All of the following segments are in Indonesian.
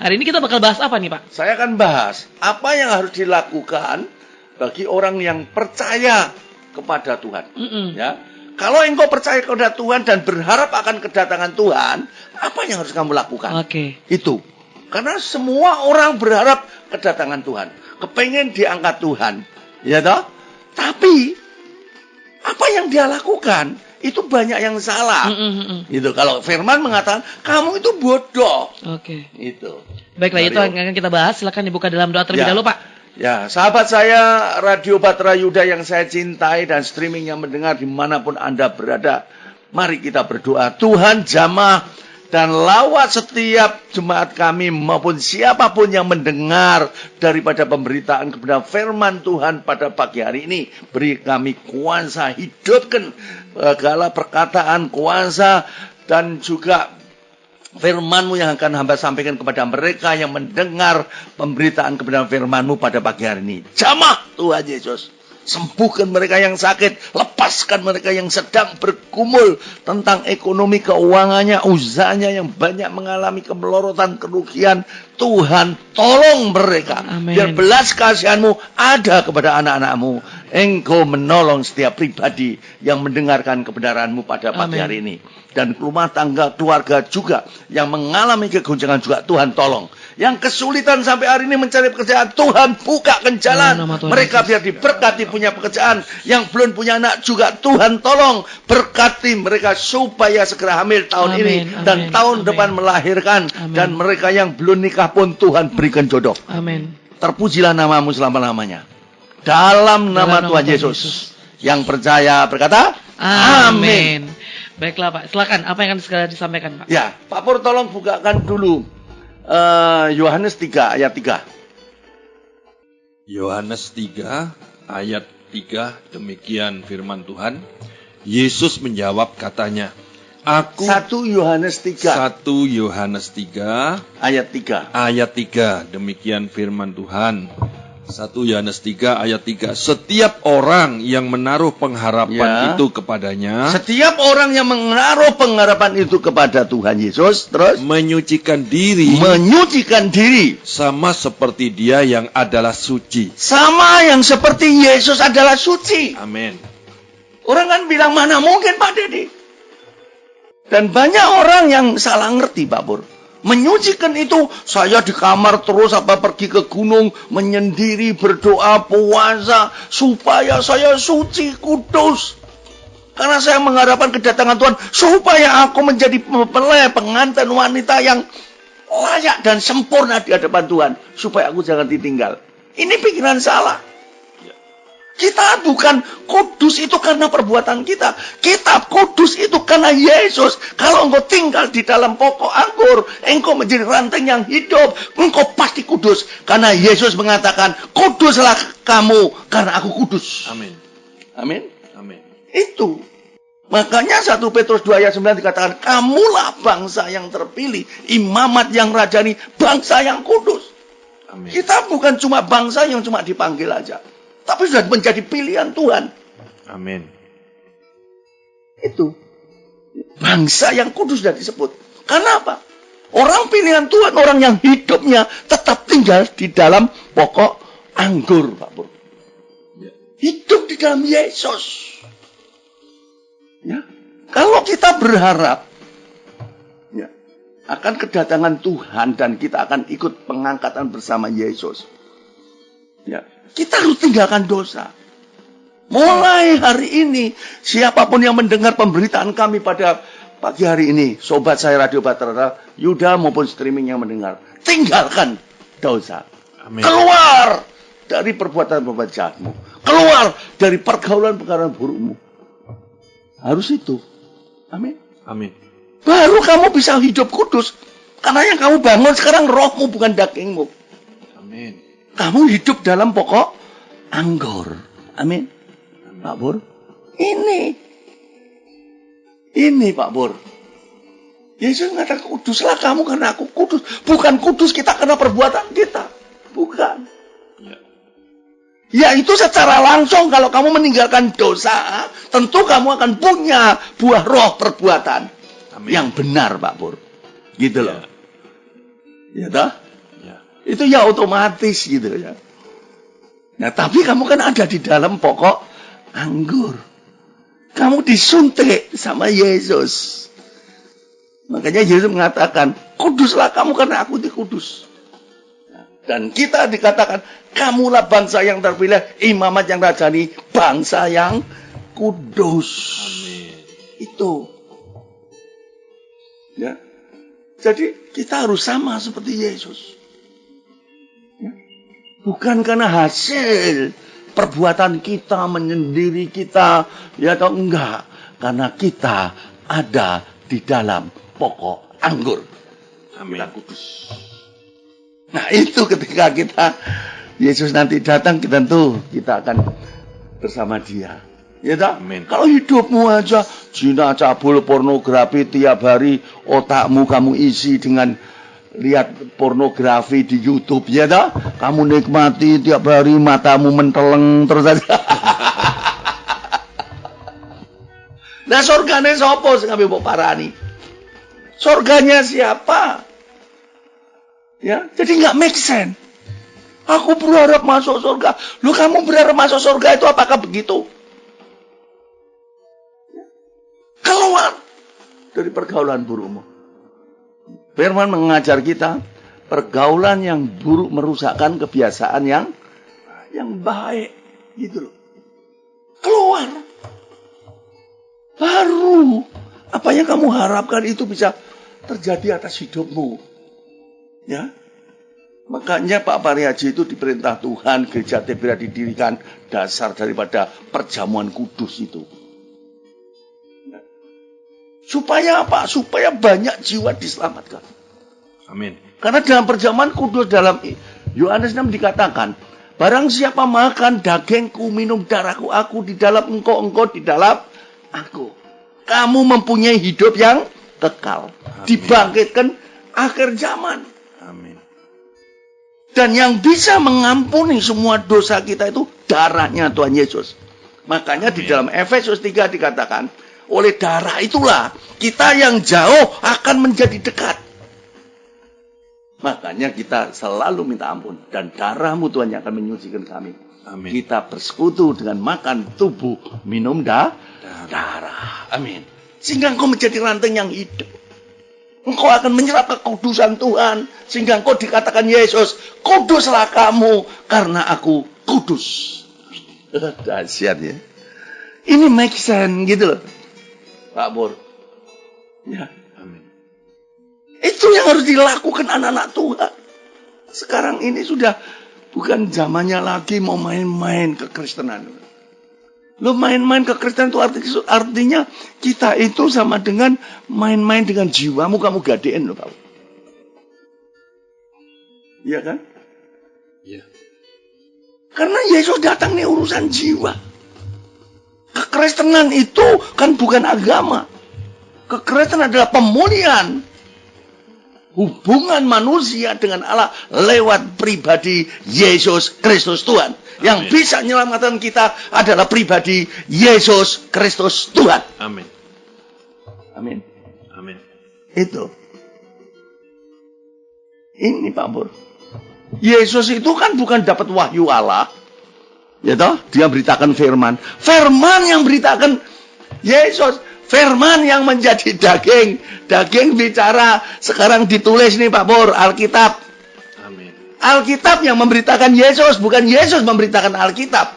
Hari ini kita bakal bahas apa nih, Pak? Saya akan bahas apa yang harus dilakukan bagi orang yang percaya kepada Tuhan. Ya, kalau engkau percaya kepada Tuhan dan berharap akan kedatangan Tuhan, apa yang harus kamu lakukan? Itu. Karena semua orang berharap kedatangan Tuhan, kepengen diangkat Tuhan, ya toh? Tapi apa yang dia lakukan itu banyak yang salah. Itu kalau firman mengatakan kamu itu bodoh. Itu. Baiklah, itu yang akan kita bahas. Silakan dibuka dalam doa terlebih dahulu, Pak. Ya, sahabat saya Radio Batra Yuda yang saya cintai dan streaming yang mendengar dimanapun Anda berada, mari kita berdoa. Tuhan jamah dan lawat setiap jemaat kami maupun siapapun yang mendengar daripada pemberitaan kepada firman Tuhan pada pagi hari ini. Beri kami kuasa, hidupkan segala perkataan, kuasa dan juga firman-Mu yang akan hamba sampaikan kepada mereka yang mendengar pemberitaan kepada firman-Mu pada pagi hari ini. Jamah Tuhan Yesus. Sembuhkan mereka yang sakit, lepaskan mereka yang sedang bergumul tentang ekonomi keuangannya, usahanya yang banyak mengalami kemelorotan, kerugian. Tuhan, tolong mereka. Amen. Biar belas kasihan-Mu ada kepada anak-anak-Mu. Engkau menolong setiap pribadi yang mendengarkan kebenaran-Mu pada pagi hari ini. Dan rumah tangga, keluarga juga yang mengalami kegoncangan juga Tuhan tolong. Yang kesulitan sampai hari ini mencari pekerjaan, Tuhan bukakan jalan. Mereka biar diberkati punya pekerjaan. Yang belum punya anak juga Tuhan tolong. Berkati mereka supaya segera hamil tahun ini. Dan tahun depan melahirkan. Dan mereka yang belum nikah pun Tuhan berikan jodoh. Terpujilah nama-Mu selama-lamanya. Dalam nama Tuhan Yesus. Yang percaya berkata, amin. Baiklah, Pak. Silakan, apa yang akan segera disampaikan, Pak? Ya, Pak Pur tolong bukakan dulu Yohanes 3 ayat 3. Yohanes 3 ayat 3, demikian firman Tuhan. Yesus menjawab katanya, Aku 1 Yohanes 3 ayat 3, demikian firman Tuhan. 1 Yohanes 3 ayat 3. Setiap orang yang menaruh pengharapan itu kepadanya, setiap orang yang menaruh pengharapan itu kepada Tuhan Yesus, terus menyucikan diri sama seperti Dia yang adalah suci. Sama yang seperti Yesus adalah suci. Amin. Orang kan bilang, mana mungkin Pak Dedi? Dan banyak orang yang salah ngerti, Pak Pur. Menyucikan itu, saya di kamar terus apa pergi ke gunung, menyendiri, berdoa, puasa, supaya saya suci, kudus. Karena saya mengharapkan kedatangan Tuhan, supaya aku menjadi mempelai, pengantin wanita yang layak dan sempurna di hadapan Tuhan. Supaya aku jangan ditinggal. Ini pikiran salah. Kita bukan kudus itu karena perbuatan kita. Kita kudus itu karena Yesus. Kalau engkau tinggal di dalam pokok anggur, engkau menjadi ranting yang hidup, engkau pasti kudus. Karena Yesus mengatakan, kuduslah kamu karena aku kudus. Amin. Amin. Amin. Itu. Makanya 1 Petrus 2 ayat 9 dikatakan, kamulah bangsa yang terpilih, imamat yang rajani, bangsa yang kudus. Amin. Kita bukan cuma bangsa yang cuma dipanggil aja, tapi sudah menjadi pilihan Tuhan. Amin. Itu. Bangsa yang kudus sudah disebut. Karena apa? Orang pilihan Tuhan, orang yang hidupnya tetap tinggal di dalam pokok anggur, Pak Pur. Hidup di dalam Yesus. Ya. Kalau kita berharap akan kedatangan Tuhan dan kita akan ikut pengangkatan bersama Yesus. Ya. Kita harus tinggalkan dosa. Mulai hari ini, siapapun yang mendengar pemberitaan kami pada pagi hari ini, sobat saya Radio Batra Yuda maupun streaming yang mendengar, tinggalkan dosa. Amin. Keluar dari perbuatan-perbuatan jahatmu. Keluar dari pergaulan-pergaulan burukmu. Harus itu. Amin. Amin. Baru kamu bisa hidup kudus. Karena yang kamu bangun sekarang rohmu bukan dagingmu. Amin. Kamu hidup dalam pokok anggur. Amin. Pak Pur. Ini Pak Pur. Yesus mengatakan kuduslah kamu karena aku kudus. Bukan kudus kita karena perbuatan kita. Bukan. Ya itu secara langsung kalau kamu meninggalkan dosa, tentu kamu akan punya buah roh perbuatan. Amin. Yang benar Pak Pur. Gitu loh. Ya toh? Itu ya otomatis gitu ya. Nah, tapi kamu kan ada di dalam pokok anggur. Kamu disuntik sama Yesus. Makanya Yesus mengatakan, kuduslah kamu karena aku kudus. Dan kita dikatakan, kamulah bangsa yang terpilih, imamat yang rajani, bangsa yang kudus. Amin. Itu. Ya. Jadi kita harus sama seperti Yesus. Ya. Bukan karena hasil perbuatan kita, menyendiri kita, ya atau enggak. Karena kita ada di dalam pokok anggur. Amin. Kita kudus. Nah itu ketika Yesus nanti datang, kita akan bersama dia. Ya tak? Amin. Kalau hidupmu aja zina, cabul, pornografi tiap hari, otakmu kamu isi dengan lihat pornografi di YouTube, ya tak? Kamu nikmati tiap hari, matamu menteleng terus aja. Nah surganya siapa sing mbok parani? Surganya siapa? Ya, jadi nggak make sense. Aku berharap masuk surga. Lu kamu berharap masuk surga itu apakah begitu? Keluar dari pergaulan burukmu. Firman mengajar kita, pergaulan yang buruk merusakkan kebiasaan yang baik, gitu loh. Keluar. Baru apa yang kamu harapkan itu bisa terjadi atas hidupmu. Ya. Makanya Pak Parihaji itu diperintah Tuhan, gereja Tebera didirikan dasar daripada perjamuan kudus itu. Supaya apa? Supaya banyak jiwa diselamatkan. Amin. Karena dalam perjamuan kudus dalam Yohanes 6 dikatakan, barang siapa makan dagingku, minum darahku, aku di dalam engkau, engkau di dalam aku. Kamu mempunyai hidup yang kekal. Amin. Dibangkitkan akhir zaman. Amin. Dan yang bisa mengampuni semua dosa kita itu darahnya Tuhan Yesus. Makanya di dalam Efesus 3 dikatakan, oleh darah itulah kita yang jauh akan menjadi dekat. Makanya kita selalu minta ampun. Dan darahmu Tuhan yang akan menyucikan kami. Amin. Kita bersekutu dengan makan tubuh, minum darah. Amin. Sehingga engkau menjadi ranting yang hidup. Engkau akan menyerap kekudusan Tuhan. Sehingga engkau dikatakan Yesus, kuduslah kamu karena aku kudus. Dahsyat ya. Ini make sense gitu loh. Pak Bor. Ya. Amin. Itu yang harus dilakukan anak-anak Tuhan. Sekarang ini sudah bukan zamannya lagi mau main-main kekristenan. Lo main-main kekristenan itu artinya kita itu sama dengan main-main dengan jiwamu, kamu gadein loh kamu. Iya kan? Iya. Karena Yesus datang nih urusan jiwa. Kekristenan itu kan bukan agama. Kekristenan adalah pemulihan hubungan manusia dengan Allah lewat pribadi Yesus Kristus Tuhan. Yang Amin. bisa menyelamatkan kita adalah pribadi Yesus Kristus Tuhan. Amin. Amin. Amin. Itu. Ini Pak Bur. Yesus itu kan bukan dapat wahyu Allah. Ya toh, dia beritakan firman. Firman yang beritakan Yesus. Firman yang menjadi daging. Daging bicara. Sekarang ditulis nih Pak Bur, Alkitab. Amin. Alkitab yang memberitakan Yesus, bukan Yesus memberitakan Alkitab.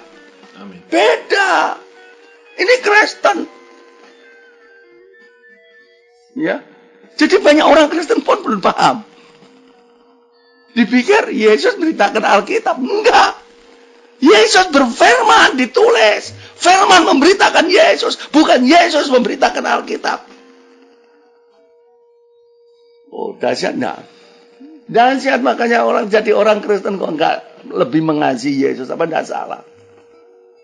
Amin. Beda. Ini Kristen. Ya. Jadi banyak orang Kristen pun belum paham. Dipikir Yesus memberitakan Alkitab. Enggak. Yesus berfirman, ditulis. Firman memberitakan Yesus, bukan Yesus memberitakan Alkitab. Oh, dahsyat enggak? Dahsyat, makanya orang jadi orang Kristen kok enggak lebih mengasihi Yesus, apa enggak salah?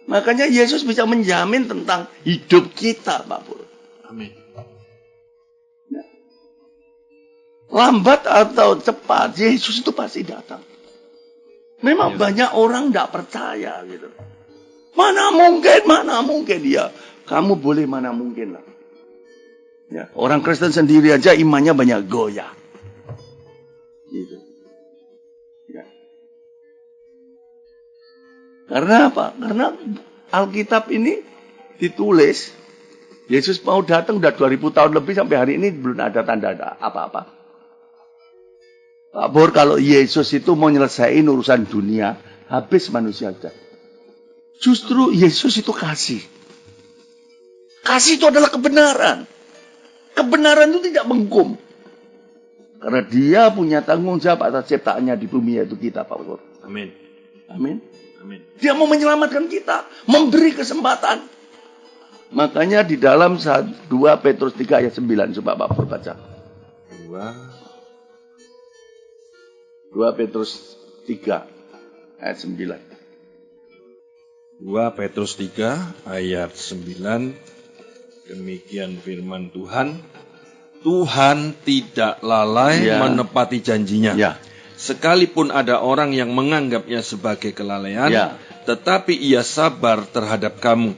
Makanya Yesus bisa menjamin tentang hidup kita, Pak Pur. Amin. Lambat atau cepat, Yesus itu pasti datang. Memang banyak orang enggak percaya gitu. Mana mungkin ya. Kamu boleh mana mungkin lah. Ya, orang Kristen sendiri aja imannya banyak goyah. Gitu. Ya. Karena apa? Karena Alkitab ini ditulis, Yesus mau datang udah 2000 tahun lebih sampai hari ini belum ada tanda apa-apa. Pak Bor, kalau Yesus itu mau nyelesain urusan dunia, habis manusia aja. Justru Yesus itu kasih. Kasih itu adalah kebenaran. Kebenaran itu tidak menghukum. Karena dia punya tanggung jawab atas ciptaannya di bumi, yaitu kita, Pak Bor. Amin. Amin. Amin. Dia mau menyelamatkan kita, memberi kesempatan. Makanya di dalam 2 Petrus 3 ayat 9, coba Pak Bor baca. 2 Petrus 3 ayat 9. 2 Petrus 3 ayat 9. Demikian firman Tuhan. Tuhan tidak lalai menepati janjinya. Ya. Sekalipun ada orang yang menganggapnya sebagai kelalaian, tetapi ia sabar terhadap kamu.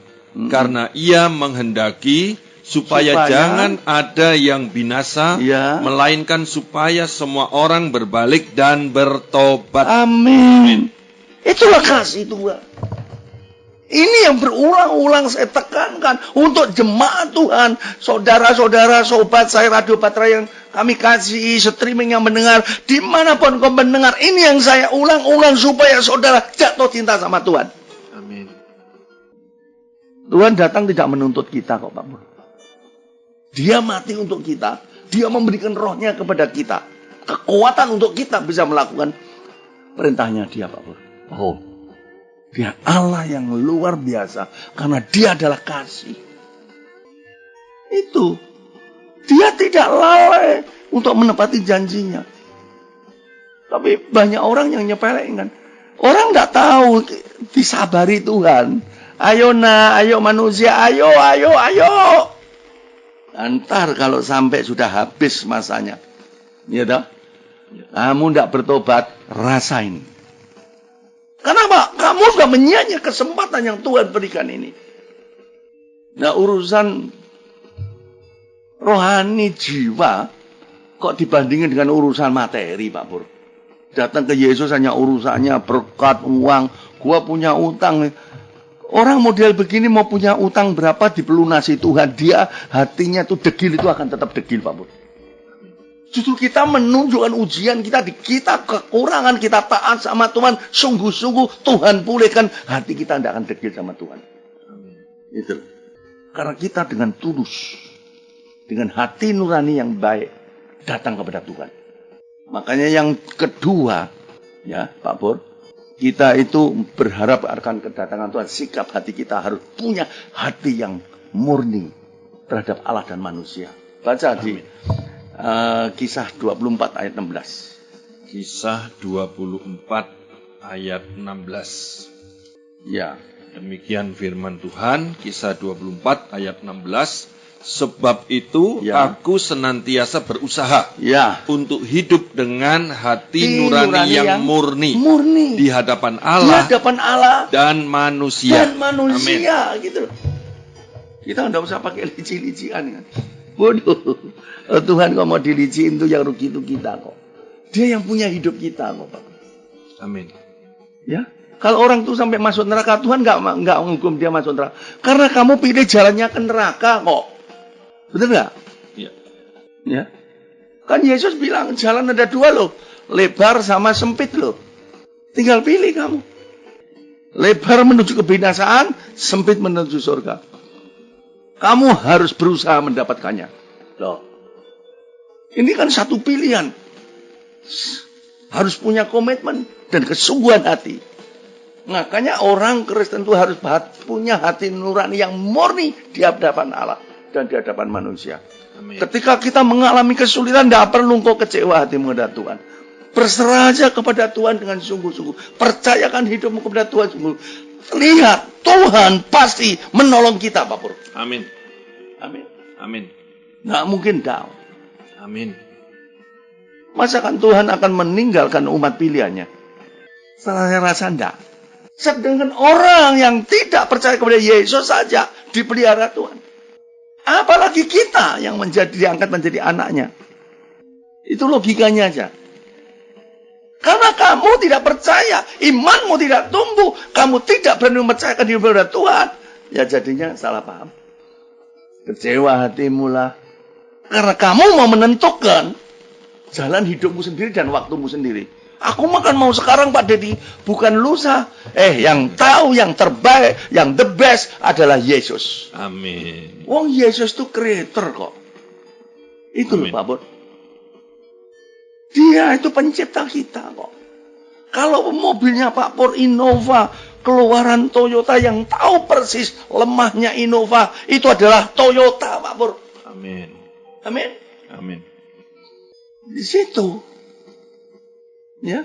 Karena ia menghendaki supaya jangan ada yang binasa, melainkan supaya semua orang berbalik dan bertobat. Amin. Itulah kasih Tuhan. Ini yang berulang-ulang saya tekankan untuk jemaat Tuhan, saudara-saudara, sobat saya Radio Batra yang kami kasih, streaming yang mendengar, dimanapun kau mendengar, ini yang saya ulang-ulang supaya saudara jatuh cinta sama Tuhan. Amin. Tuhan datang tidak menuntut kita kok Pak Bur. Dia mati untuk kita, dia memberikan rohnya kepada kita, kekuatan untuk kita bisa melakukan perintahnya dia Pak Bur. Oh. Dia Allah yang luar biasa. Karena dia adalah kasih. Itu. Dia tidak lalai untuk menepati janjinya. Tapi banyak orang yang nyepelekan. Orang tidak tahu disabari Tuhan. Ayo ayo manusia, ayo. Antar kalau sampai sudah habis masanya. Ya toh? Kamu tidak bertobat, rasain. Kenapa? Kamu sudah menyia-nyiakan kesempatan yang Tuhan berikan ini. Nah, urusan rohani jiwa kok dibandingin dengan urusan materi, Pak Pur. Datang ke Yesus hanya urusannya berkat, uang. Gua punya utang. Orang model begini mau punya utang berapa dipelunasi Tuhan. Dia hatinya tuh degil, itu akan tetap degil, Pak Pur. Justru kita menunjukkan ujian kita kekurangan, kita taat sama Tuhan. Sungguh-sungguh Tuhan pulihkan hati kita, tidak akan degil sama Tuhan. Itu. Karena kita dengan tulus, dengan hati nurani yang baik, datang kepada Tuhan. Makanya yang kedua, ya Pak Bor, kita itu berharap akan kedatangan Tuhan. Sikap hati kita harus punya hati yang murni terhadap Allah dan manusia. Baca di Kisah 24 ayat 16. Kisah 24 ayat 16. Ya. Demikian firman Tuhan, Kisah 24 ayat 16. Sebab itu aku senantiasa berusaha untuk hidup dengan hati nurani yang murni di hadapan Allah, dan manusia. Amin. Gitu. Kita tidak usah pakai lici-lician. Bodoh. Tuhan kok mau diliciin tuh yang rugi itu kita kok. Dia yang punya hidup kita kok, Pak. Amin. Ya. Kalau orang tuh sampai masuk neraka, Tuhan nggak menghukum dia masuk neraka. Karena kamu pilih jalannya ke neraka kok. Betul nggak? Iya. Ya. Kan Yesus bilang jalan ada dua loh. Lebar sama sempit loh. Tinggal pilih kamu. Lebar menuju kebinasaan, sempit menuju surga. Kamu harus berusaha mendapatkannya. Loh. Ini kan satu pilihan. Harus punya komitmen dan kesungguhan hati. Makanya orang Kristen itu harus punya hati nurani yang murni di hadapan Allah dan di hadapan manusia. Amin. Ketika kita mengalami kesulitan, tidak perlu kau kecewa hatimu kepada Tuhan. Berserah aja kepada Tuhan dengan sungguh-sungguh. Percayakan hidupmu kepada Tuhan sungguh. Lihat, Tuhan pasti menolong kita, Pak Pur. Amin. Amin. Amin. Nggak mungkin down. Amin. Masakan Tuhan akan meninggalkan umat pilihannya? Saya rasa enggak. Sedangkan orang yang tidak percaya kepada Yesus saja dipelihara Tuhan. Apalagi kita yang diangkat menjadi anaknya. Itu logikanya aja. Karena kamu kamu tidak percaya, imanmu tidak tumbuh, kamu tidak berani mempercayakan diri pada Tuhan, ya jadinya salah paham. Kecewa hatimu lah. Karena kamu mau menentukan jalan hidupmu sendiri dan waktumu sendiri. Aku makan mau sekarang Pak Dedi, bukan lusa. Yang tahu, yang terbaik, yang the best adalah Yesus. Amin. Wong Yesus itu creator kok. Itu loh Pak Bud. Dia itu pencipta kita kok. Kalau mobilnya Pak Pur Innova, keluaran Toyota, yang tahu persis lemahnya Innova, itu adalah Toyota Pak Pur. Amin. Amin. Amin. Di situ. Ya.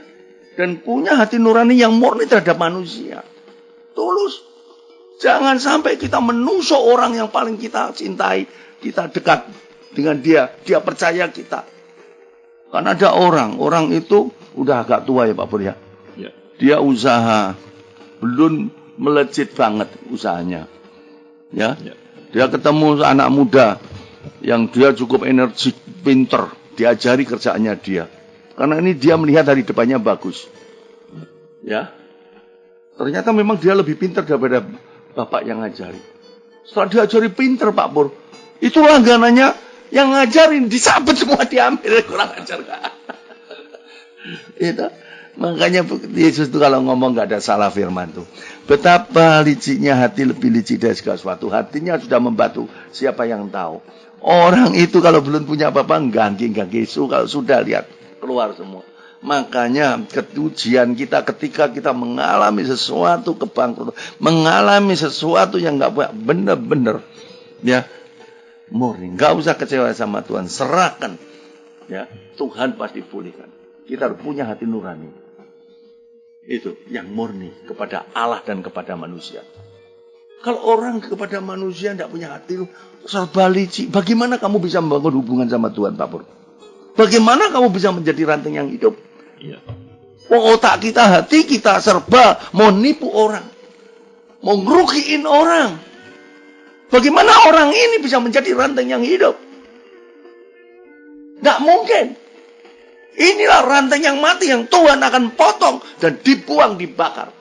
Dan punya hati nurani yang murni terhadap manusia. Tulus. Jangan sampai kita menusuk orang yang paling kita cintai, kita dekat dengan dia, dia percaya kita. Karena ada orang itu udah agak tua ya Pak Pur ya. Ya. Dia usaha, belum melejit banget usahanya. Ya. Dia ketemu anak muda yang dia cukup energik, pinter, diajari kerjaannya dia. Karena ini dia melihat dari depannya bagus. Ya. Ternyata memang dia lebih pinter daripada bapak yang ngajari. Setelah diajari pinter Pak Pur, itu langganannya yang ngajarin disabet semua, diambil, kurang ajar Kak. Itu. Makanya Yesus itu kalau ngomong gak ada salah firman tuh. Betapa liciknya hati, lebih licik dari segala sesuatu. Hatinya sudah membatu, siapa yang tahu. Orang itu kalau belum punya apa-apa, ganti-ganti. Kalau sudah lihat, keluar semua. Makanya ketujian kita ketika kita mengalami sesuatu kebangkrutan, mengalami sesuatu yang gak benar-benar, ya, murni. Gak usah kecewa sama Tuhan, serahkan. Ya, Tuhan pasti pulihkan. Kita harus punya hati nurani. Itu yang murni kepada Allah dan kepada manusia. Kalau orang kepada manusia tidak punya hati, serba licik, bagaimana kamu bisa membangun hubungan sama Tuhan, Pak Pur? Bagaimana kamu bisa menjadi ranting yang hidup? Ya. Otak kita, hati kita serba mau nipu orang, mau ngerugiin orang. Bagaimana orang ini bisa menjadi ranting yang hidup? Tidak mungkin. Inilah ranting yang mati yang Tuhan akan potong dan dibuang, dibakar.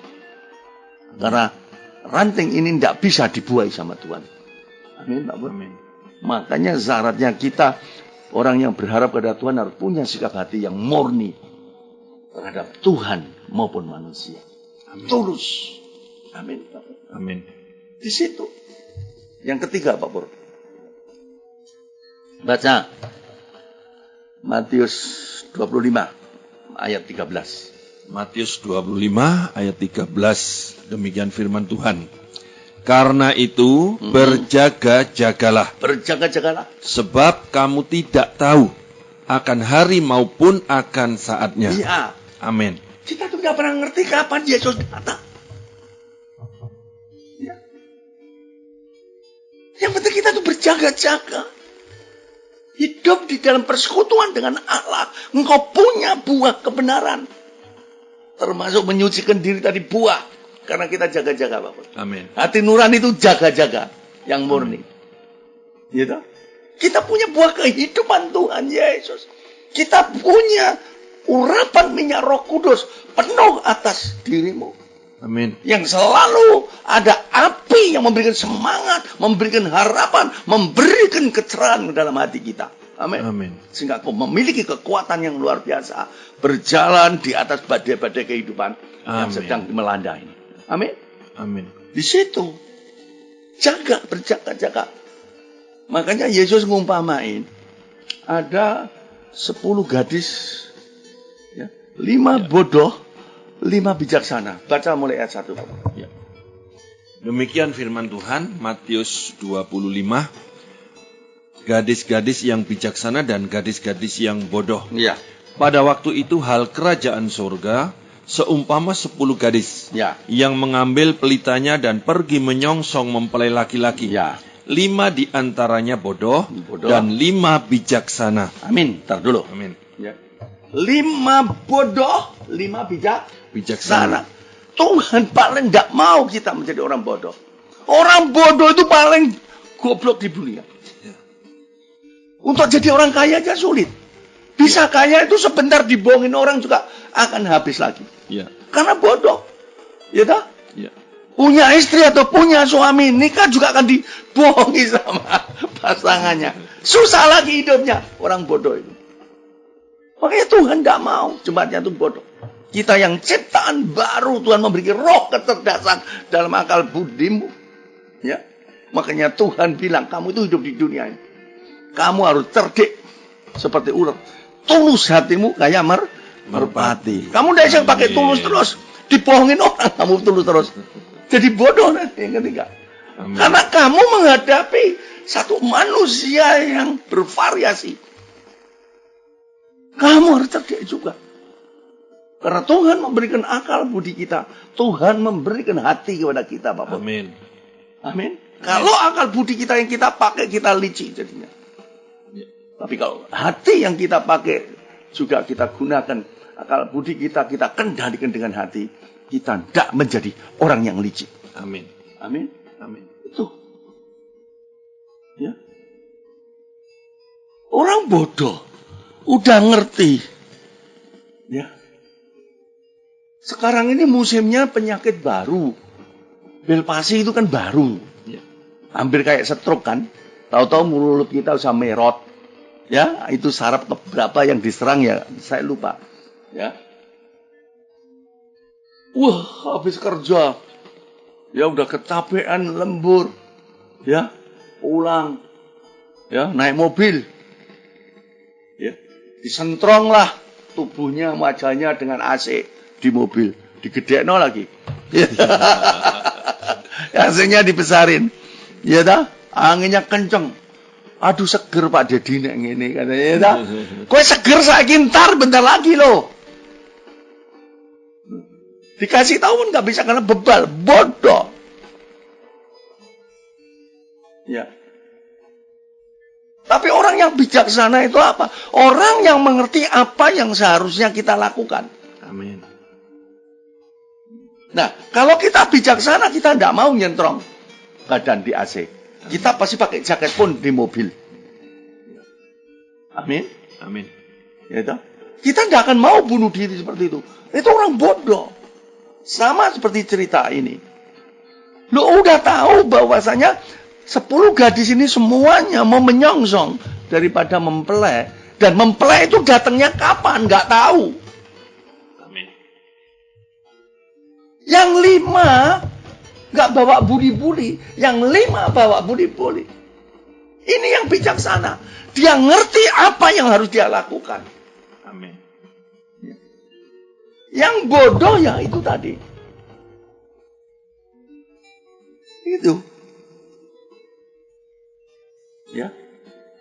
Karena ranting ini tidak bisa dibuai sama Tuhan. Amin, Pak Pur. Amin. Makanya syaratnya kita, orang yang berharap pada Tuhan, harus punya sikap hati yang murni terhadap Tuhan maupun manusia. Amin. Tulus. Amin, Pak Pur. Amin. Di situ. Yang ketiga, Pak Pur. Baca Matius 25 ayat 13. Matius 25 ayat 13. Demikian firman Tuhan. Karena itu berjaga-jagalah. Berjaga-jagalah. Sebab kamu tidak tahu akan hari maupun akan saatnya. Iya. Amin. Kita tuh tidak pernah ngerti kapan Yesus datang. Ya. Yang penting kita tuh berjaga-jaga. Hidup di dalam persekutuan dengan Allah. Engkau punya buah kebenaran. Termasuk menyucikan diri tadi buah. Karena kita jaga-jaga Bapak. Amin. Hati nurani itu jaga-jaga. Yang murni. Gitu? Kita punya buah kehidupan Tuhan Yesus. Kita punya urapan minyak Roh Kudus penuh atas dirimu. Amin. Yang selalu ada api yang memberikan semangat, memberikan harapan, memberikan kecerahan dalam hati kita. Amin. Amin. Sehingga kau memiliki kekuatan yang luar biasa. Berjalan di atas badai-badai kehidupan yang sedang melanda ini. Amin. Amin. Di situ. Jaga, berjaga-jaga. Makanya Yesus ngumpamain. Ada 10 gadis. Ya, 5 bodoh. 5 bijaksana. Baca mulai ayat 1. Ya. Demikian firman Tuhan, Matius 25. Gadis-gadis yang bijaksana dan gadis-gadis yang bodoh. Ya. Pada waktu itu hal kerajaan surga seumpama 10 gadis Ya. yang mengambil pelitanya dan pergi menyongsong mempelai laki-laki. Ya. 5 di antaranya bodoh dan 5 bijaksana. Amin. Ntar dulu. Amin. Ya. 5 bodoh, 5 bijaksana. Tuhan paling tidak mau kita menjadi orang bodoh. Orang bodoh itu paling goblok di dunia. Untuk jadi orang kaya aja sulit. Bisa kaya itu sebentar dibohongin orang juga akan habis lagi. Ya. Karena bodoh. Ya toh? Ya. Punya istri atau punya suami, nikah juga akan dibohongi sama pasangannya. Susah lagi hidupnya. Orang bodoh itu. Makanya Tuhan tidak mau jemaatnya itu bodoh. Kita yang ciptaan baru, Tuhan memberi roh kecerdasan dalam akal budimu. Ya. Makanya Tuhan bilang, kamu itu hidup di dunia ini. Kamu harus cerdik seperti ular. Tulus hatimu kayak merpati. Kamu tidak bisa pakai tulus terus. Dibohongin orang, kamu tulus terus. Jadi bodoh nanti yang ketiga. Amin. Karena kamu menghadapi satu manusia yang bervariasi. Kamu harus cerdik juga. Karena Tuhan memberikan akal budi kita. Tuhan memberikan hati kepada kita, Bapak. Amin. Amin. Kalau akal budi kita yang kita pakai, kita licik jadinya. Ya. Tapi kalau hati yang kita pakai, juga kita gunakan akal budi kita kendalikan dengan hati. Kita tidak menjadi orang yang licik. Amin. Amin. Amin. Itu. Ya. Orang bodoh. Udah ngerti. Ya. Sekarang ini musimnya penyakit baru. Belpasi itu kan baru. Ya. Hampir kayak stroke kan. Tahu-tahu mulut kita usah merot. Ya, itu saraf berapa yang diserang ya, saya lupa. Ya. Wah, habis kerja. Ya udah kecapean, lembur. Ya, pulang. Ya, naik mobil. Ya, disentrong lah tubuhnya, wajahnya dengan AC di mobil. Digedekno lagi. Ya. AC-nya dibesarin. Ya dah, anginnya kenceng. Aduh seger Pak Dedi nek ngene katanya ya dah. Kowe seger saiki entar bentar lagi loh. Dikasih tahu pun nggak bisa karena bebal, bodoh. Ya. Tapi orang yang bijaksana itu apa? Orang yang mengerti apa yang seharusnya kita lakukan. Amin. Nah, kalau kita bijaksana, kita tidak mau nyentrong badan di AC. Kita pasti pakai jaket pun di mobil. Amin. Amin. Ya toh? Kita tidak akan mau bunuh diri seperti itu. Itu orang bodoh. Sama seperti cerita ini. Lo udah tahu bahwasanya 10 gadis ini semuanya mau menyongsong daripada mempelai. Dan mempelai itu datangnya kapan? Nggak tahu. Amin. Yang 5 nggak bawa budi-budi. Yang 5 bawa budi-budi. Ini yang bijaksana. Dia ngerti apa yang harus dia lakukan. Amin. Yang bodoh ya itu tadi. Itu. Ya.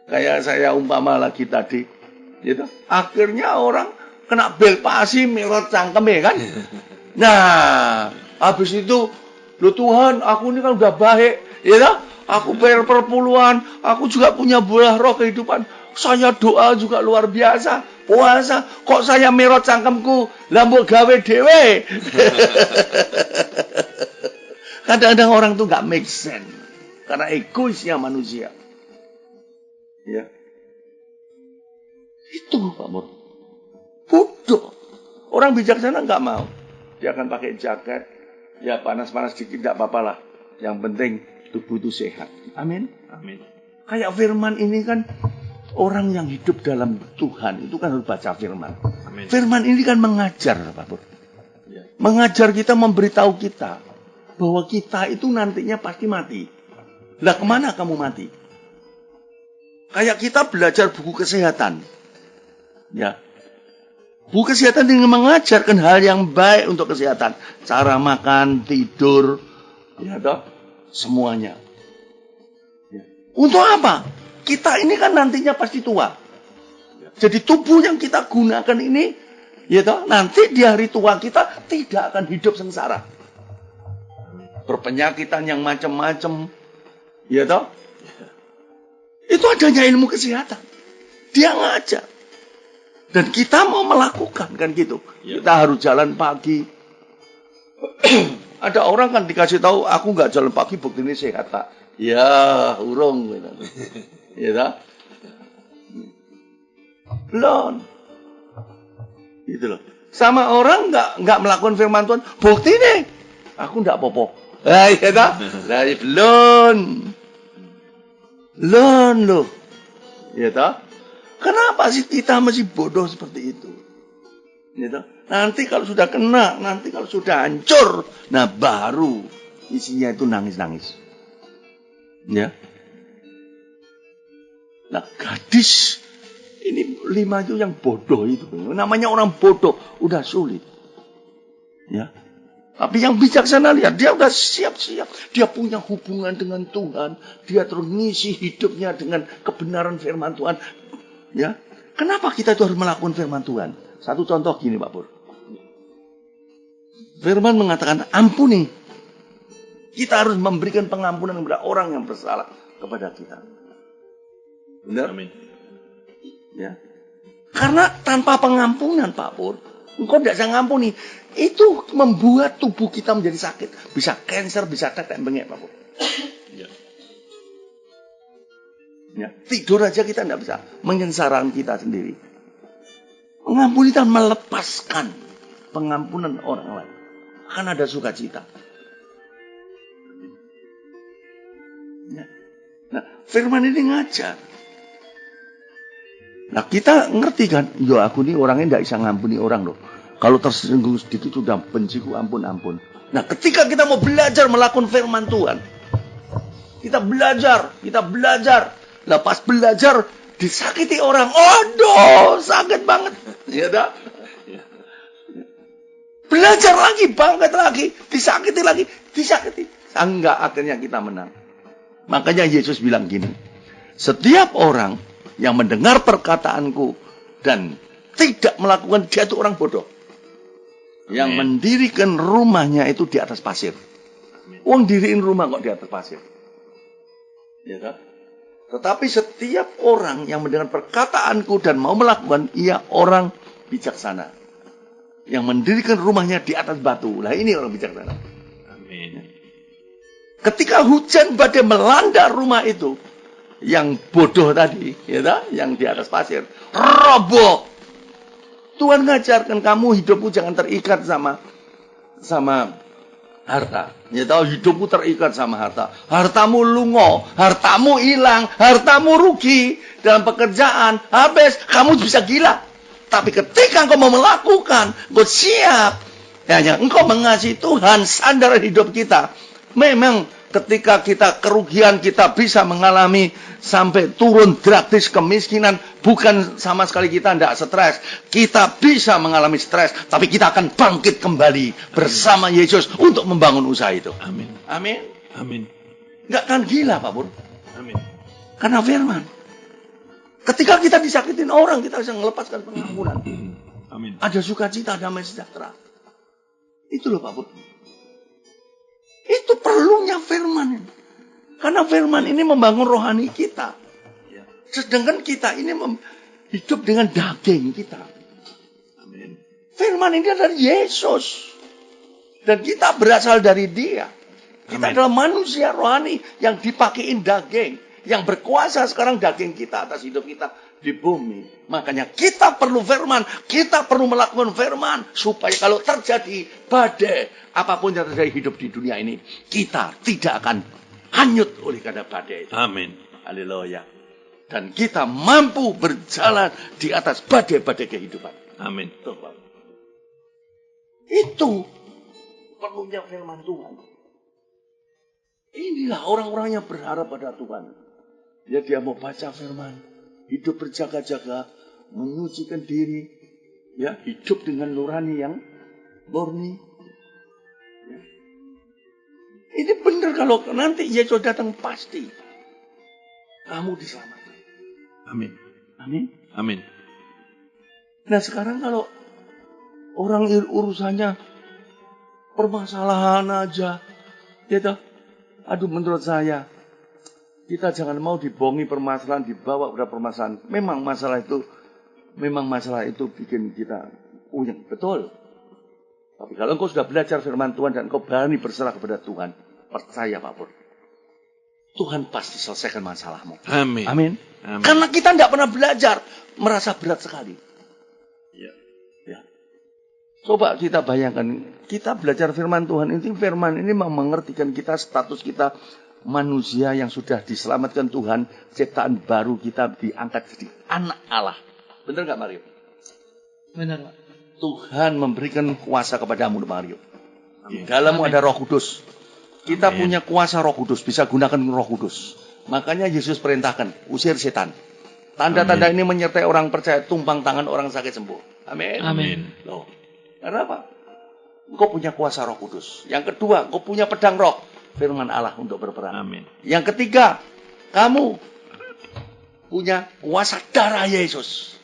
Kayak saya umpama lagi tadi. Gitu. Akhirnya orang kena belpasi merot cangkem ya kan. Nah, habis itu, loh Tuhan, aku ini kan udah baik. Ya kan? Aku bayar perpuluhan. Aku juga punya buah roh kehidupan. Saya doa juga luar biasa. Puasa. Kok saya merot cangkemku? Lambuk gawe dewe. Kadang-kadang orang tuh gak make sense. Karena egoisnya manusia. Ya. Itu Pak Mur. Bodoh. Orang bijaksana gak mau. Dia akan pakai jaket. Ya panas-panas dikit gak apa-apa lah. Yang penting tubuh itu sehat. Amin. Amin. Kayak firman ini kan. Orang yang hidup dalam Tuhan itu kan harus baca firman. Amin. Firman ini kan mengajar, Pak Pur. Ya. Mengajar kita, memberitahu kita bahwa kita itu nantinya pasti mati. Lah kemana kamu mati? Kayak kita belajar buku kesehatan. Ya. Buku kesehatan ini mengajarkan hal yang baik untuk kesehatan. Cara makan, tidur, ya toh, semuanya. Ya. Untuk apa? Kita ini kan nantinya pasti tua. Jadi tubuh yang kita gunakan ini, ya toh, nanti di hari tua kita tidak akan hidup sengsara. Berpenyakitan yang macam-macam, ya toh. Itu adanya ilmu kesehatan. Dia ngajar. Dan kita mau melakukan kan gitu. Kita harus jalan pagi. Ada orang kan dikasih tahu, aku nggak jalan pagi, bukti ini sehat tak? Ya, urung. Gitu. Ya, Belum. Gitu loh. Sama orang nggak melakukan firman Tuhan, bukti nih. Aku nggak popo. Iya toh? Lah belum. Belum loh. Iya toh? Kenapa sih kita masih bodoh seperti itu? Gitu. Nanti kalau sudah kena, nanti kalau sudah hancur, nah baru isinya itu nangis-nangis. Ya. Nah gadis ini 5 itu yang bodoh itu. Namanya orang bodoh udah sulit. Ya. Tapi yang bijaksana lihat, dia udah siap-siap. Dia punya hubungan dengan Tuhan. Dia terus ngisi hidupnya dengan kebenaran firman Tuhan. Ya, kenapa kita itu harus melakukan firman Tuhan? Satu contoh gini Pak Pur. Firman mengatakan ampuni. Kita harus memberikan pengampunan kepada orang yang bersalah kepada kita. Benar? Amin. Ya. Karena tanpa pengampunan Pak Pur, engkau tidak bisa ngampuni. Itu membuat tubuh kita menjadi sakit. Bisa kanker, bisa tetek bengek Pak Pur. Ya, tidur aja kita tidak bisa menyengsarakan kita sendiri. Mengampuni dan melepaskan pengampunan orang lain. Akan ada sukacita. Ya. Nah, firman ini ngajar. Nah, kita ngerti kan? Ya, aku ini orangnya tidak bisa ngampuni orang loh. Kalau tersinggung sedikit sudah benciku ampun-ampun. Nah, ketika kita mau belajar melakukan firman Tuhan, kita belajar. Lepas belajar disakiti orang, aduh sakit banget, ya dah. Belajar lagi, bangkit lagi, disakiti lagi, Enggak, akhirnya kita menang. Makanya Yesus bilang gini, setiap orang yang mendengar perkataanku dan tidak melakukan, dia itu orang bodoh. Yang mendirikan rumahnya itu di atas pasir. Wong diriin rumah kok di atas pasir. Ya kan? Tetapi setiap orang yang mendengar perkataanku dan mau melakukan, ia orang bijaksana. Yang mendirikan rumahnya di atas batu. Lah ini orang bijaksana. Amin. Ketika hujan badai melanda rumah itu, yang bodoh tadi, ya tak? Yang di atas pasir, roboh. Tuhan ngajarkan kamu hidupmu jangan terikat sama harta. Ya tahu hidupmu terikat sama harta. Hartamu lungo, hartamu hilang, hartamu rugi dalam pekerjaan, habis kamu bisa gila. Tapi ketika engkau mau melakukan, engkau siap, hanya engkau mengasihi Tuhan, sandaran hidup kita. Memang ketika kita kerugian, kita bisa mengalami sampai turun drastis kemiskinan. Bukan sama sekali kita tidak stres. Kita bisa mengalami stres. Tapi kita akan bangkit kembali bersama Yesus untuk membangun usaha itu. Amin. Amin. Amin. Nggak akan gila Pak Pur. Amin. Karena firman. Ketika kita disakitin orang, kita bisa melepaskan pengampunan. Amin. Ada sukacita, damai sejahtera. Itu loh Pak Pur. Itu perlunya firman. Karena firman ini membangun rohani kita. Sedangkan kita ini hidup dengan daging kita. Amin. Firman ini adalah Yesus. Dan kita berasal dari Dia. Kita Amin. adalah manusia rohani yang dipakein daging. Yang berkuasa sekarang daging kita atas hidup kita di bumi. Makanya kita perlu firman. Kita perlu melakukan firman. Supaya kalau terjadi badai, apapun yang terjadi hidup di dunia ini, kita tidak akan hanyut oleh karena badai itu. Amin. Haleluya. Dan kita mampu berjalan di atas badai-badai kehidupan. Amin. Itu perlunya firman Tuhan. Inilah orang-orang yang berharap pada Tuhan. Ya, dia mau baca firman, hidup berjaga-jaga, menyucikan diri, ya, hidup dengan nurani yang murni. Ya. Ini benar kalau nanti Yesus datang pasti kamu diselamatkan. Amin. Amin. Amin. Nah sekarang kalau orang urusannya permasalahan aja, gitu. Aduh, menurut saya kita jangan mau dibohongi permasalahan, dibawa pada permasalahan. Memang masalah itu bikin kita puyeng, betul. Tapi kalau engkau sudah belajar firman Tuhan dan engkau berani berserah kepada Tuhan, percaya Pak Pur, Tuhan pasti selesaikan masalahmu. Amin. Amin. Amin. Karena kita tidak pernah belajar, merasa berat sekali. Ya. Ya. Coba kita bayangkan, kita belajar firman Tuhan ini, firman ini mengertikan kita, status kita manusia yang sudah diselamatkan Tuhan, ciptaan baru, kita diangkat jadi anak Allah. Benar nggak Mario? Benar, Pak. Tuhan memberikan kuasa kepadamu, Mario. Di Amin. dalammu Amin. ada Roh Kudus. Kita Amin. punya kuasa Roh Kudus, bisa gunakan Roh Kudus. Makanya Yesus perintahkan, usir setan. Tanda-tanda ini menyertai orang percaya, tumpang tangan orang sakit sembuh. Amin. Amin. Loh, kenapa? Engkau punya kuasa Roh Kudus. Yang kedua, engkau punya pedang roh, firman Allah untuk berperang. Amin. Yang ketiga, kamu punya kuasa darah Yesus.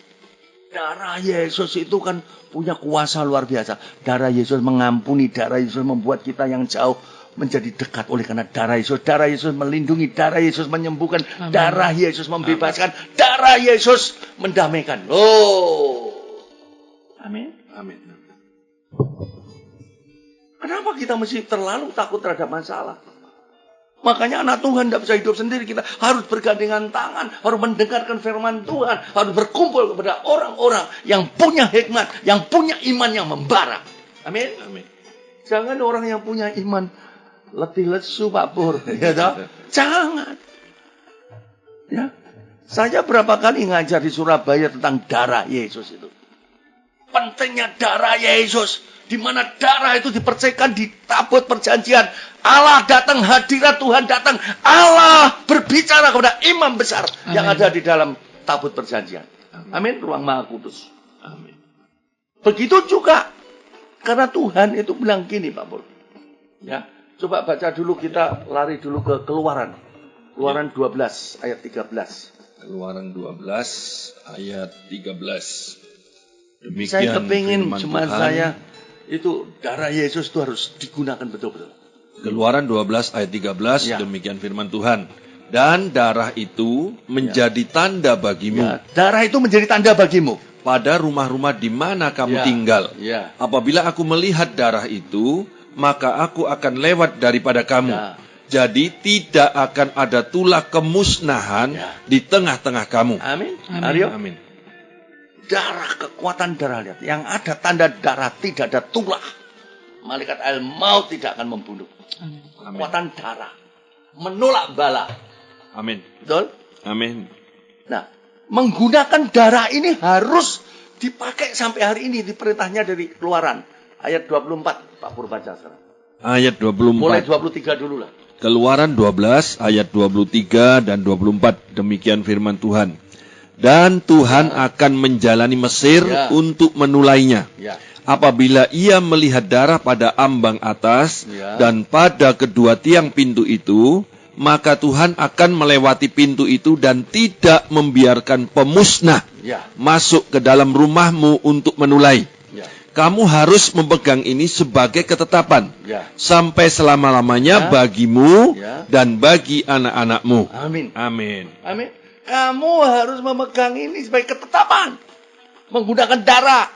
Darah Yesus itu kan punya kuasa luar biasa. Darah Yesus mengampuni, darah Yesus membuat kita yang jauh menjadi dekat oleh karena darah Yesus. Darah Yesus melindungi, darah Yesus menyembuhkan, Amin. darah Yesus membebaskan, darah Yesus mendamaikan. Oh. Amin. Amin. Kenapa kita mesti terlalu takut terhadap masalah? Makanya anak Tuhan tidak bisa hidup sendiri. Kita harus bergandengan tangan, harus mendengarkan firman Tuhan, harus berkumpul kepada orang-orang yang punya hikmat, yang punya iman yang membara. Amin. Amin. Jangan orang yang punya iman letih lesu Pak Pur. Ya toh? Jangan. Ya. Saya berapa kali ngajar di Surabaya tentang darah Yesus itu. Pentingnya darah Yesus. Di mana darah itu dipercayakan di tabut perjanjian. Allah datang, hadirat Tuhan datang. Allah berbicara kepada imam besar yang ada di dalam tabut perjanjian. Amin. Ruang Maha Kudus. Amin. Begitu juga. Karena Tuhan itu bilang gini Pak Pur. Ya, coba baca dulu, kita lari dulu ke Keluaran. Keluaran 12 ayat 13. Keluaran 12 ayat 13. Demikian Saya kepingin firman cuma Tuhan. saya itu darah Yesus itu harus digunakan betul-betul. Keluaran 12 ayat 13, Ya. demikian firman Tuhan. Dan darah itu menjadi tanda bagimu Ya, darah itu menjadi tanda bagimu. pada rumah-rumah di mana kamu Ya. tinggal. Ya. Apabila aku melihat darah itu, maka aku akan lewat daripada kamu. Ya. Jadi tidak akan ada tulah kemusnahan Ya. di tengah-tengah kamu. Amin. Amin. Aryo, Amin. darah, kekuatan darah, lihat. Yang ada tanda darah, tidak ada tulah. Malaikat al-maut tidak akan membunuh. Amin. Amin. Kekuatan darah menolak bala. Amin. Betul? Amin. Nah, menggunakan darah ini harus dipakai sampai hari ini, di perintahnya dari Keluaran ayat 24. Pak Pur baca sekarang. Ayat 24. Mulai 23 dulu lah. Keluaran 12 ayat 23 dan 24. Demikian firman Tuhan. Dan Tuhan akan menjalani Mesir Ya. untuk menulainya. Ya. Apabila ia melihat darah pada ambang atas Ya. dan pada kedua tiang pintu itu, maka Tuhan akan melewati pintu itu dan tidak membiarkan pemusnah Ya. masuk ke dalam rumahmu untuk menulai. Ya. Kamu harus memegang ini sebagai ketetapan Ya. sampai selama-lamanya Ya. bagimu Ya. dan bagi anak-anakmu. Amin. Amin. Amin. Kamu harus memegang ini sebagai ketetapan. Menggunakan darah.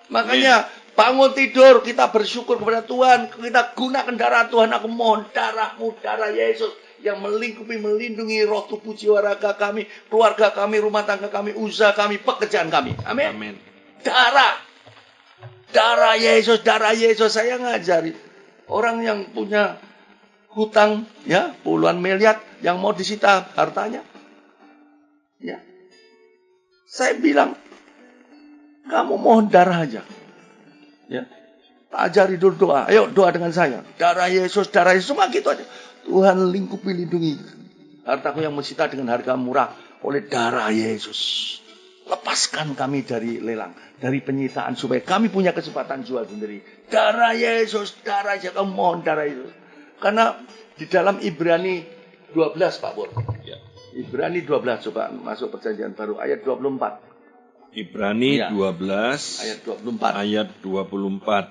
Makanya bangun tidur, kita bersyukur kepada Tuhan. Kita gunakan darah Tuhan. Aku mohon darahmu, darah Yesus. Yang melingkupi, melindungi roh, tubuh, jiwa, raga kami. Keluarga kami, rumah tangga kami, usaha kami, pekerjaan kami. Amin. Amin. Darah. Darah Yesus, darah Yesus. Saya ngajari. Orang yang punya hutang ya puluhan miliar yang mau disita hartanya. Ya. Saya bilang, kamu mohon darah aja. Ya. Ajari dulu doa. Ayo doa dengan saya. Darah Yesus, cuma gitu aja. Tuhan lingkupi, lindungi hartaku yang disita dengan harga murah oleh darah Yesus. Lepaskan kami dari lelang, dari penyitaan supaya kami punya kesempatan jual sendiri. Darah Yesus, kamu mohon darah Yesus. Karena di dalam Ibrani 12 Pak Pur. Ya. Ibrani 12 coba masuk perjanjian baru ayat 24. Ibrani Ya. 12 Ayat 24. ayat 24.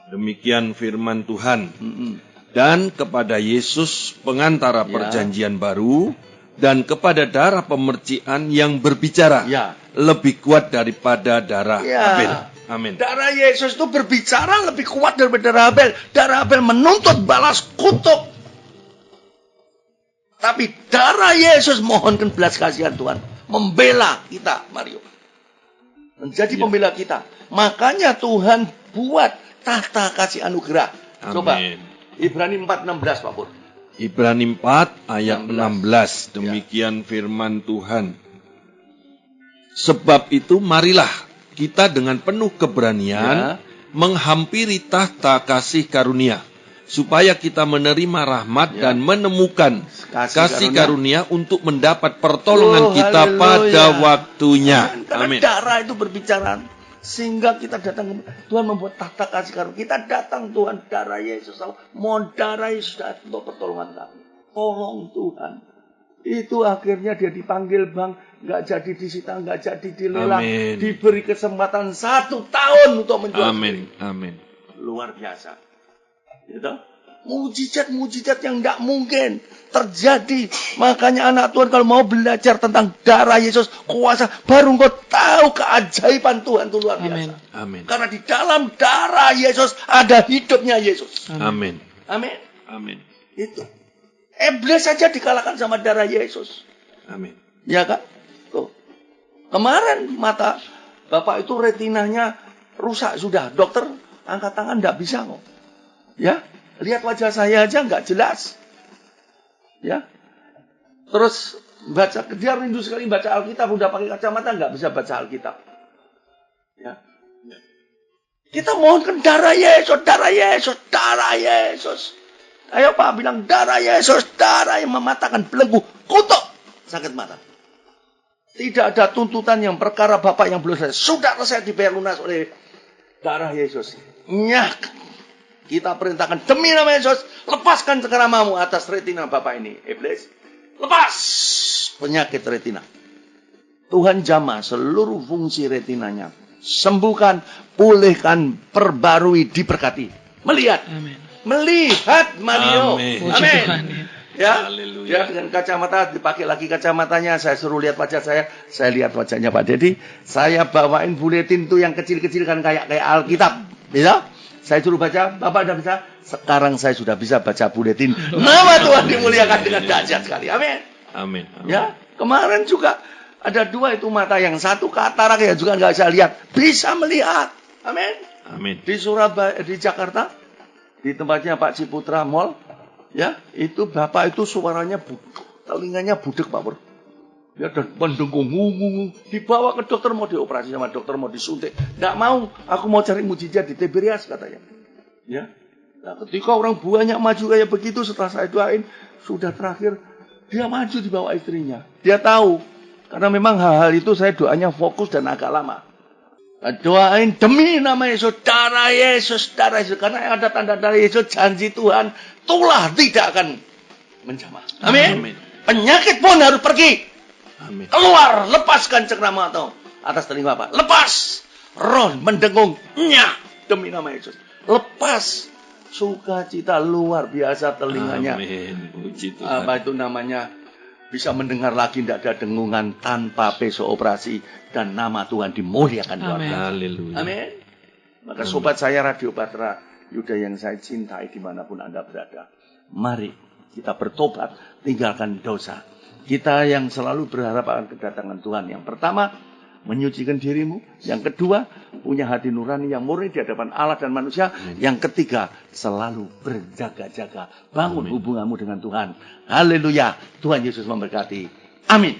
Demikian firman Tuhan. Mm-mm. Dan kepada Yesus pengantara Ya. perjanjian baru dan kepada darah pemercian yang berbicara Ya. lebih kuat daripada darah Ya. Abel. Amin. Darah Yesus itu berbicara lebih kuat daripada darah Abel. Darah Abel menuntut balas kutuk. Tapi darah Yesus mohonkan belas kasihan Tuhan. Membela kita, Mario. Menjadi pembela kita. Makanya Tuhan buat tahta kasih anugerah. Amin. Coba, Ibrani 4:16 Pak Pur. Ibrani 4 ayat 16. 16. Demikian firman Tuhan. Sebab itu marilah kita dengan penuh keberanian menghampiri tahta kasih karunia, supaya kita menerima rahmat dan menemukan kasih karunia untuk mendapat pertolongan kita haleluya. pada waktunya. Karena Amin. darah itu berbicara. Sehingga kita datang, Tuhan membuat tahta kasih karunia. Kita datang Tuhan, darah Yesus. Mohon darah Yesus untuk pertolongan kami. Tolong Tuhan. Itu akhirnya dia dipanggil bang, nggak jadi disita, nggak jadi dilelang, Amin. diberi kesempatan 1 tahun untuk menjual. Amin. Amin. Luar biasa. Gitu? Mujizat-mujizat yang nggak mungkin terjadi. Makanya anak Tuhan kalau mau belajar tentang darah Yesus, kuasa, baru engkau tahu keajaiban Tuhan itu luar biasa. Amin. Karena di dalam darah Yesus ada hidupnya Yesus. Amin. Amin. Amin. Itu. Iblis saja dikalahkan sama darah Yesus. Amin. Ya kan? Tuh. Kemarin mata Bapak itu retinanya rusak sudah. Dokter angkat tangan enggak bisa kok. Ya, lihat wajah saya aja enggak jelas. Ya. Terus baca, dia rindu sekali baca Alkitab, udah pakai kacamata enggak bisa baca Alkitab. Ya. Kita mohonkan darah Yesus, darah Yesus, darah Yesus. Ayo Pak bilang darah Yesus, darah yang mematahkan belenggu, kutuk sakit mata. Tidak ada tuntutan yang perkara Bapak yang belum selesai. Sudah selesai dibayar lunas oleh darah Yesus. Nyak. Kita perintahkan demi nama Yesus, lepaskan cengkeramamu atas retina Bapak ini. Iblis, lepas penyakit retina. Tuhan jamah seluruh fungsi retinanya. Sembuhkan, pulihkan, perbarui, diberkati. Melihat. Amin. Melihat Mario. Amin. Puji Amin. Tuhan, Ya. Haleluya. Ya, dengan kacamata dipakai lagi kacamatanya. Saya suruh lihat wajah saya lihat wajahnya Pak Dedi. Saya bawain buletin tuh yang kecil-kecil kan kayak Alkitab, bisa? Saya suruh baca, Bapak udah bisa? Sekarang saya sudah bisa baca buletin. Nama Tuhan dimuliakan dengan dahsyat sekali. Amin. Amin. Ya, kemarin juga ada 2 itu mata, yang satu katarak ya juga nggak bisa lihat, bisa melihat. Amin. Amin. Di Surabaya, di Jakarta, di tempatnya Pak Ciputra Mall, ya, itu Bapak itu suaranya budek, telinganya budek Pak Pur. Ya, dan pendengung, dibawa ke dokter, mau dioperasi sama dokter, mau disuntik. Nggak mau, aku mau cari mujizat di Tiberias katanya. Ya, nah, ketika orang banyak maju kayak begitu, setelah saya doain, sudah terakhir, dia maju di bawah istrinya. Dia tahu, karena memang hal-hal itu saya doanya fokus dan agak lama. Doain demi nama Yesus, darah Yesus, darah Yesus. Karena ada tanda darah Yesus, janji Tuhan, tulah tidak akan menjamah. Amin. Amin. Penyakit pun harus pergi. Amin. Keluar, lepaskan cengkeraman atau atas telinga Bapak. Lepas. Roh mendengung, nyak, demi nama Yesus. Lepas. Sukacita luar biasa telinganya. Amin. Puji Tuhan. Apa itu namanya? Bisa mendengar lagi, tidak ada dengungan tanpa besok operasi, dan nama Tuhan dimuliakan. Amin. Haleluya. Amin. Maka sobat saya Radio Batra Yuda yang saya cintai dimanapun Anda berada, mari kita bertobat, tinggalkan dosa. Kita yang selalu berharap akan kedatangan Tuhan. Yang pertama, menyucikan dirimu. Yang kedua, punya hati nurani yang murni di hadapan Allah dan manusia. Yang ketiga, selalu berjaga-jaga. Bangun hubunganmu dengan Tuhan. Haleluya. Tuhan Yesus memberkati. Amin.